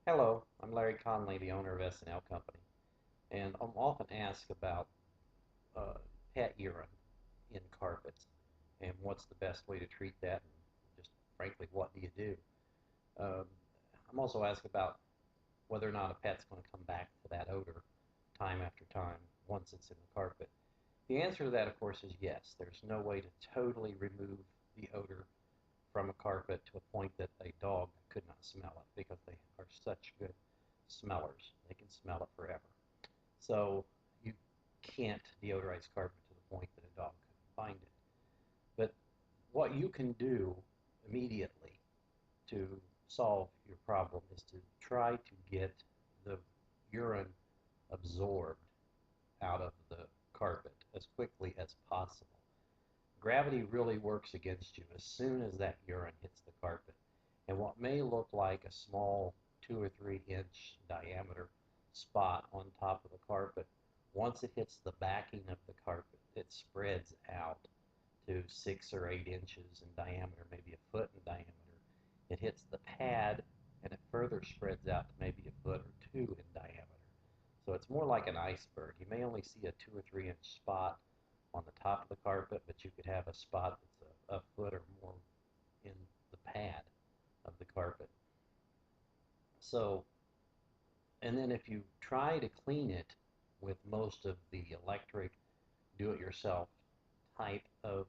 Hello, I'm Larry Conley, the owner of SnL Company, and I'm often asked about uh, pet urine in carpets and what's the best way to treat that, and just frankly, what do you do? Um, I'm also asked about whether or not a pet's going to come back to that odor time after time once it's in the carpet. The answer to that, of course, is yes. There's no way to totally remove the odor from a carpet to a point that a dog could not smell it because they are such good smellers. They can smell it forever. So you can't deodorize carpet to the point that a dog could find it. But what you can do immediately to solve your problem is to try to get the urine absorbed out of the carpet as quickly as possible. Gravity really works against you as soon as that urine hits the carpet. And what may look like a small 2 or 3 inch diameter spot on top of the carpet, once it hits the backing of the carpet, it spreads out to 6 or 8 inches in diameter, maybe a foot in diameter. It hits the pad and it further spreads out to maybe a foot or two in diameter. So it's more like an iceberg. You may only see a 2 or 3 inch spot on the top of the carpet, but you could have a spot that's a foot or more in the pad of the carpet. So, and then if you try to clean it with most of the electric do-it-yourself type of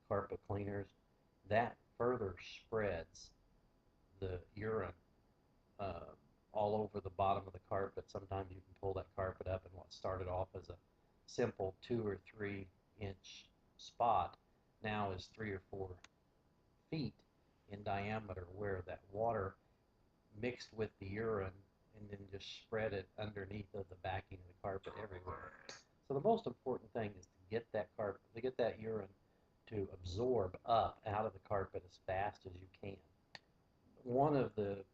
carpet cleaners, that further spreads the urine uh, all over the bottom of the carpet. Sometimes you can pull that carpet up, and what started off as a simple 2 or 3 inch spot now is 3 or 4 feet in diameter, where that water mixed with the urine and then just spread it underneath of the backing of the carpet everywhere. So the most important thing is to get that carpet, to get that urine to absorb up out of the carpet as fast as you can. One of the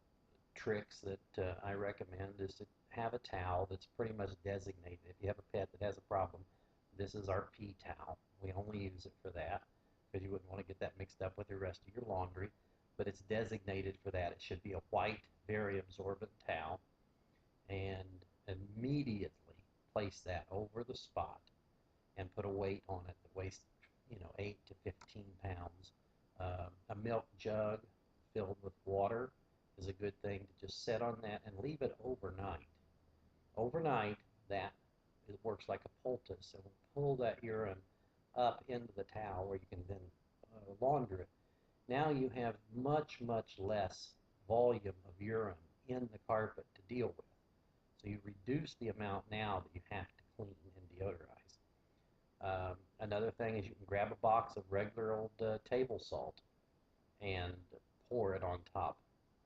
tricks that I recommend is to have a towel that's pretty much designated. If you have a pet that has a problem, this is our pee towel. We only use it for that because you wouldn't want to get that mixed up with the rest of your laundry, but it's designated for that. It should be a white, very absorbent towel, and immediately place that over the spot and put a weight on it that weighs, 8 to 15 pounds. A milk jug filled with water is a good thing to just set on that and leave it overnight. Overnight, that it works like a poultice and will pull that urine up into the towel where you can then launder it. Now you have much, much less volume of urine in the carpet to deal with. So you reduce the amount now that you have to clean and deodorize. Another thing is you can grab a box of regular old table salt and pour it on top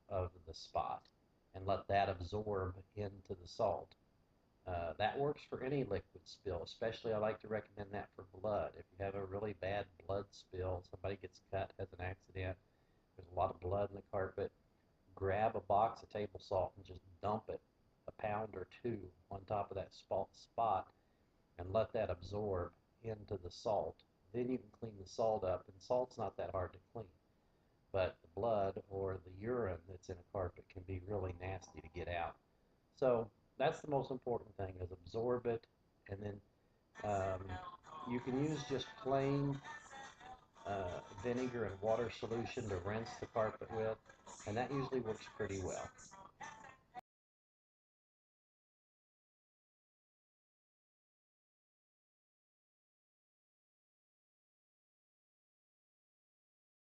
of the spot and let that absorb into the salt. That works for any liquid spill, especially I like to recommend that for blood. If you have a really bad blood spill, somebody gets cut, has an accident, there's a lot of blood in the carpet, grab a box of table salt and just dump it a pound or two on top of that spot and let that absorb into the salt. Then you can clean the salt up, and salt's not that hard to clean. But the blood or the urine that's in a carpet can be really nasty to get out. So that's the most important thing is absorb it, and then um, you can use just plain vinegar and water solution to rinse the carpet with, and that usually works pretty well.